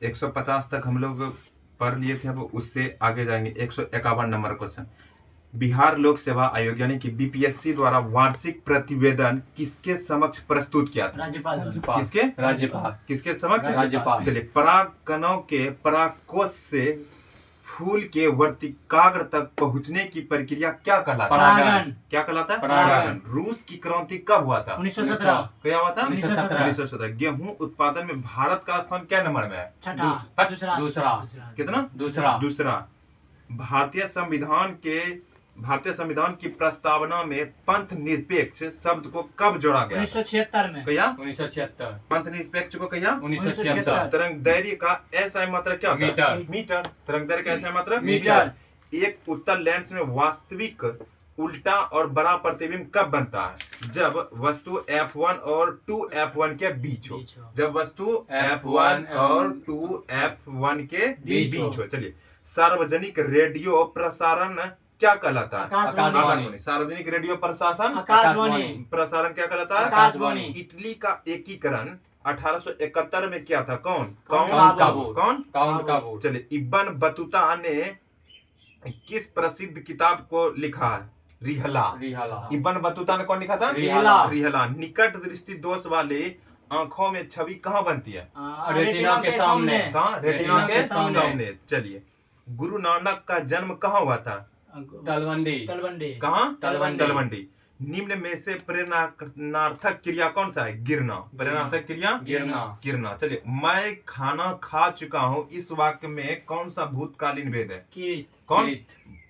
150 तक हम लोग पढ़ लिए थे, अब उससे आगे जाएंगे। 151 नंबर क्वेश्चन। बिहार लोक सेवा आयोग यानी कि बीपीएससी द्वारा वार्षिक प्रतिवेदन किसके समक्ष प्रस्तुत किया था? राज्यपाल। किसके? राज्यपाल। किसके समक्ष? राज्यपाल। चलिए, परागकणों के परागकोश से फूल के वर्तिकाग्र तक पहुंचने की प्रक्रिया क्या कहलाता है? परागन। क्या कहलाता है? परागन। रूस की क्रांति कब हुआ था? 1917। क्या हुआ था? 1917। गेहूं उत्पादन में भारत का स्थान क्या नंबर में है? छठा। दूसरा। कितना? दूसरा। भारतीय संविधान की प्रस्तावना में पंथ निरपेक्ष शब्द को कब जोड़ा गया? 1976 में। क्या? 1976। पंथ निरपेक्ष को क्या? 1976। तरंगदैर्घ्य का एसआई मात्रा क्या होता है? मीटर। तरंगदैर्घ्य का एसआई मात्रा? मीटर। एक उत्तल लेंस में वास्तविक उल्टा और बड़ा प्रतिबिंब कब बनता है? जब वस्तु F1 और 2F1 के बीच हो। जब वस्तु F1 और 2F1 के बीच हो। चलिए, सार्वजनिक रेडियो प्रसारण क्या कहलाता है? आकाशवाणी। सार्वजनिक रेडियो प्रशासन आकाशवाणी। प्रसारण क्या कहलाता है? आकाशवाणी। इटली का एकीकरण 1871 में किया था? कौन? काउंट काबूल। चलिए, इब्न बतूता ने किस प्रसिद्ध किताब को लिखा है? रिहला। इब्न बतूता ने कौन लिखा था? रिहला। निकट दृष्टि दोष वाले आंखों में छवि कहाँ बनती है? रेटिना के सामने। कहाँ? रेटिना के सामने। चलिए, गुरु नानक का जन्म कहाँ हुआ था? तलवंडी। कहाँ? तलवंडी। निम्न में से प्रेरणार्थक क्रिया कौन सा है? गिरना। प्रेरणार्थक क्रिया? गिरना। चलिए, मैं खाना खा चुका हूँ, इस वाक्य में कौन सा भूतकालीन वेद है? कौन?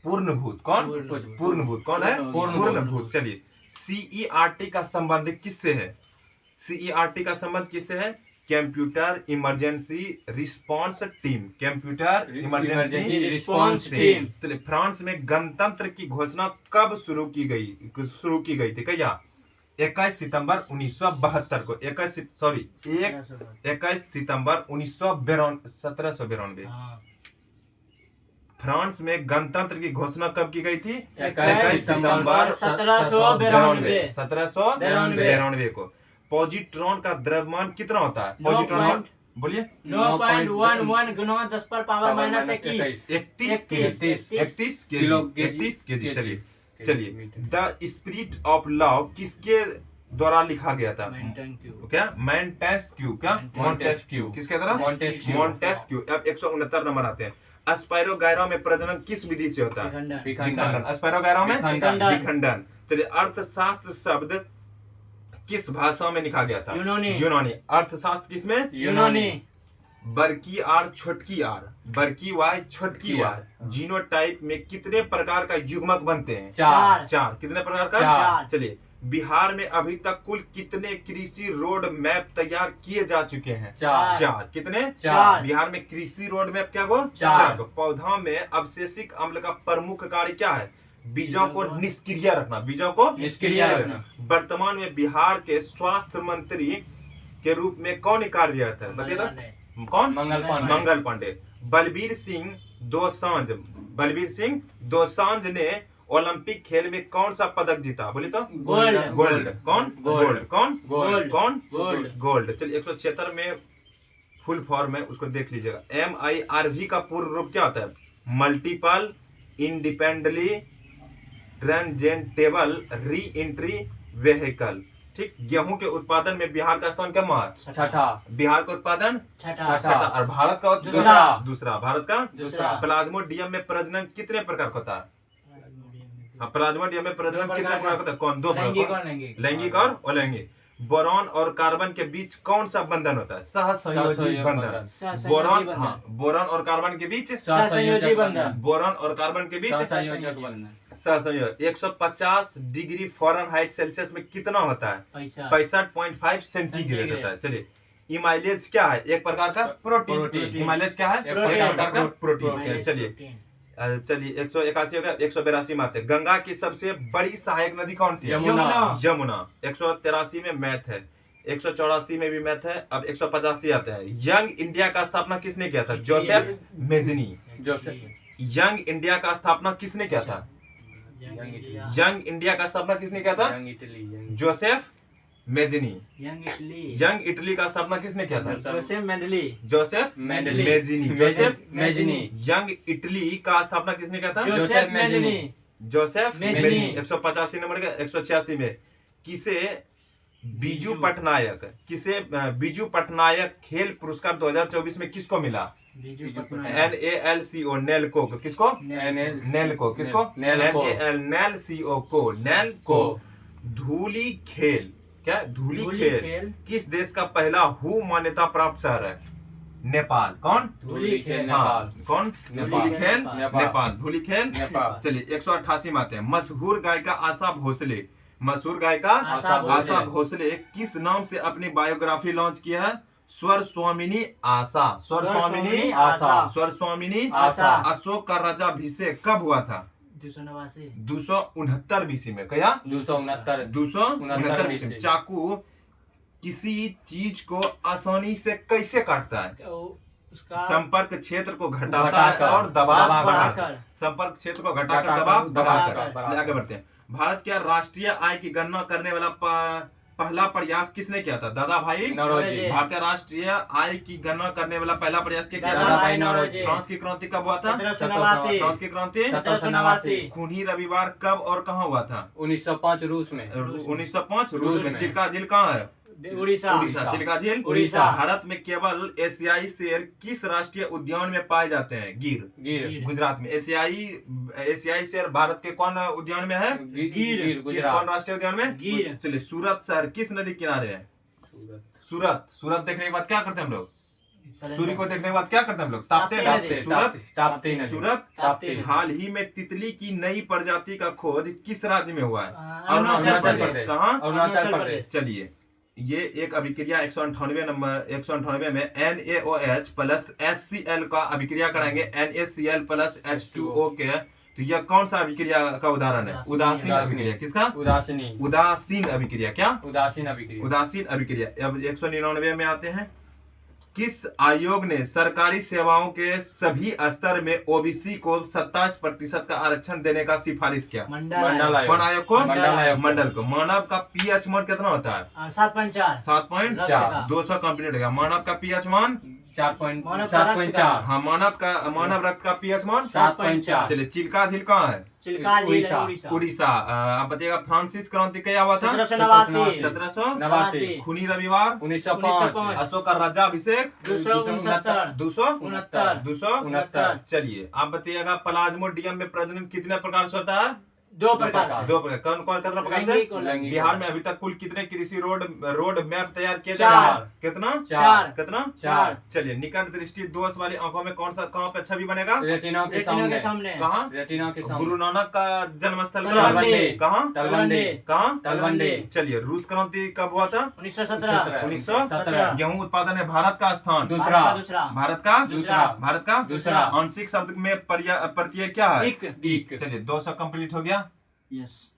पूर्णभूत। कौन? पूर्णभूत। कौन है? पूर्णभूत। चलिए, CERT का संबंध किससे है? CERT का संबंध किससे है? Computer emergency response team. Computer emergency response team. चलिए, फ्रांस में गणतंत्र की घोषणा कब शुरू की गई थी? क्या? 21 सितंबर 1972 को। 21 सितंबर 1792। फ्रांस में गणतंत्र की घोषणा कब की गई थी? 21 सितंबर 1792 को। पॉजिट्रॉन का द्रव्यमान कितना होता है? पॉजिट्रॉन का बोलिए। 9.11 गुना 10 पर पावर माइनस 31 केजी। चलिए, द स्पिरिट ऑफ लव किसके द्वारा लिखा गया था? क्या? मोंटेस्क्यू। क्या? मोंटेस्क्यू। किसके द्वारा? मोंटेस्क्यू। अब 169 नंबर आते हैं। एस्पायरोगायरा में प्रजनन किस विधि से होता है? विखंडन। एस्पायरोगायरा में विखंडन। चलिए, अर्थशास्त्र शब्द किस भाषा में लिखा गया था? यूनानी। अर्थशास्त्र किसमें? यूनानी। बड़की आर छोटकी आर, बड़की वाई छोटकी वाई। जीनोटाइप में कितने प्रकार का युग्मक बनते हैं? 4। कितने प्रकार का? 4। चलिए, बिहार में अभी तक कुल कितने कृषि रोड मैप तैयार किए जा चुके हैं? 4। कितने? 4। बिहार में कृषि रोड मैप क्या हो? 4। पौधा में अवशेषिक अम्ल का प्रमुख कार्य क्या है? बीजों को निष्क्रिय रखना। बीजों को निष्क्रिय रखना। वर्तमान में बिहार के स्वास्थ्य मंत्री के रूप में कौन कार्यरत है? बताइए। कौन? मंगल पांडे। बलबीर सिंह दोसांझ ने ओलंपिक खेल में कौन सा पदक जीता? बोली तो? गोल्ड। कौन? गोल्ड। चलिए, 176 में फुल फॉर्म है, उसको देख लीजिएगा। MIRV का पूर्ण रूप क्या होता है? Multiple independently ट्रांजेंटेबल re entry vehicle. ठीक। गेहूं के उत्पादन में बिहार का स्थान क्या है? छठा। बिहार का उत्पादन छठा। और भारत का दूसरा। भारत का दूसरा। प्लाज्मोडियम में प्रजनन कितने प्रकार का होता है? प्लाज्मोडियम में प्रजनन कितने प्रकार का होता है? कौन? 2 प्रकार। लैंगिक और अलैंगिक। बोरॉन और कार्बन के बीच कौन सा बंधन होता है? सहसंयोजी बंधन। बोरॉन और कार्बन के बीच सहसंयोजी बंधन। बोरॉन और कार्बन के बीच सहसंयोजक। 150 डिग्री फ़ारेनहाइट सेल्सियस में कितना होता है? 65.5 सेंटीग्रेड होता है। चलिए, इमाइलेज क्या है? एक प्रकार का प्रोटीन। इमाइलेज क्या है? एक प्रकार का प्रोटीन। चलिए 181 हो गया। 182 में आते हैं। गंगा की सबसे बड़ी सहायक नदी कौन सी है? यमुना। 183 में मैथ है। 184 में भी मैथ है। अब 185 आते हैं। यंग इंडिया का स्थापना किसने किया था? Joseph Mazzini. यंग इंडिया का स्थापना किसने किया था? यंग इंडिया का स्थापना किसने किया था? Joseph Mazzini. Young Italy, young Italy का स्थापना किसने किया था? जोसेफ मेंडली, जोसेफ मेंडेली। Mazzini. Joseph Mazzini. Young Italy का स्थापना किसने किया था? जोसेफ मेंडली, जोसेफ मेजिनी। मेजिनी। 185 नंबर का 186 में किसे बीजू पटनायक खेल पुरस्कार 2024 में किसको मिला? बीजू NALCO नेल्को किसको? नेल्को किसको? नेल्को। नेल्को को। धूली खेल क्या? धूली खेल किस देश का पहला हु मान्यता प्राप्त शहर है? नेपाल। कौन? धूली खेल, हाँ, कौन? नेपाल। धूली खेल नेपाल। नेपाल। धूली खेल नेपाल। चलिए 188 में आते हैं। मशहूर गायिका आशा भोसले, मशहूर गायिका आशा भोसले। आशा भोसले किस नाम से अपनी बायोग्राफी लॉन्च किया है? स्वर स्वामिनी आशा। स्वर स्वामिनी आशा। स्वर स्वामिनी आशा। अशोक का राज्याभिषेक कब हुआ था? 289, 269 BC में। क्या? 269। 269 BC में। चाकू किसी चीज को आसानी से कैसे काटता है? तो उसका संपर्क क्षेत्र को घटाता घटाकर है और दबाव दबाव बढ़ाकर। संपर्क क्षेत्र को घटाकर घटाकर, दबाव दबाकर। बढ़ाकर। चलिए आगे बढ़ते हैं। भारत के राष्ट्रीय आय की गणना करने वाला पहला प्रयास किसने किया था? दादा भाई नौरोजी। भारतीय राष्ट्रीय आय की गणना करने वाला पहला प्रयास क्या किया दादा था? भाई नौरोजी। फ्रांस की क्रांति कब हुआ था? 1789, फ्रांस की क्रांति 1789। खूनी रविवार कब और कहाँ हुआ था? 1905 रूस में। 1905 रूस रूस में। में। चिल्का झील कहाँ है? उड़ीसा, उड़ीसा। चिल्का झील उड़ीसा। भारत में केवल एशियाई शेर किस राष्ट्रीय उद्यान में पाए जाते हैं? गिर। गिर। गुजरात में। एशियाई शेर भारत के कौन उद्यान में है? गिर। गिर। कौन गुजरात। राष्ट्रीय उद्यान में? गिर। चलिए सूरत शहर किस नदी किनारे है? सूरत देखने के बाद क्या करते हैं हम लोग? सूर्य को देखने के बाद क्या करते हैं हम लोग? तापते हैं। तापते, सूरत ताप्ती नदी। सूरत ताप्ती। हाल ही में तितली की नई प्रजाति का खोज किस राज्य में हुआ है? अरुणाचल प्रदेश। कहाँ? अरुणाचल प्रदेश। चलिए ये एक अभिक्रिया 198 में NaOH प्लस HCl का अभिक्रिया कराएंगे NaCl प्लस H2O के। तो यह कौन सा अभिक्रिया का उदाहरण है? उदासीन अभिक्रिया। किसका? उदासीनी। उदासीन अभिक्रिया। क्या? उदासीन अभिक्रिया। उदासीन अभिक्रिया। अब 199 में आते हैं। किस आयोग ने सरकारी सेवाओं के सभी स्तर में ओबीसी को 27% का आरक्षण देने का सिफारिश किया? मंडल आयोग। कौन आयोग को? मंडल आयोग। मंडल को। मानव का पीएच मान कितना होता है? 7.4, 7.4। 200 कंप्लीट हो गया। मानव का पीएच मान 7.4। हाँ मानव रक्त का पीएच मान 7.4। चलिए चिल्का झील कहाँ है? चिल्का झील, उड़ीसा। उड़ीसा। उड़ीसा। आप बताइएगा फ्रांसिस क्रांति क्या हुआ था? 1789, 1789। खूनी रविवार 1905। अशोक का राज्याभिषेक 269, 269। चलिए आप बताइएगा प्लाज्मोडियम में प्रजनन कितने प्रकार से होता है? 2 प्रकार से। 2 प्रकार। कौन कौन कितना प्रकार से? लैंगिक और लैंगिक। बिहार में अभी तक कुल कितने कृषि रोड मैप तैयार किए 4। कितना? 4। कितना? 4। चलिए निकट दृष्टि दोष वाली आंखों में कौन सा कहाँ पे छवि बनेगा? रेटिना के रेटिना के सामने। सामने। कहाँ? रेटिना के सामने। गुरु नानक का जन्मस्थल तलवंडी। कहाँ? तलवंडी। कहाँ? तलवंडी। चलिए रूस क्रांति कब हुआ था? 1917, 1917। गेहूं उत्पादन में भारत का स्थान? दूसरा। भारत का? दूसरा। भारत का? दूसरा। आंशिक शब्द में प्रत्यय क्या है? इक। इक। चलिए 200 कंप्लीट हो गया। यस।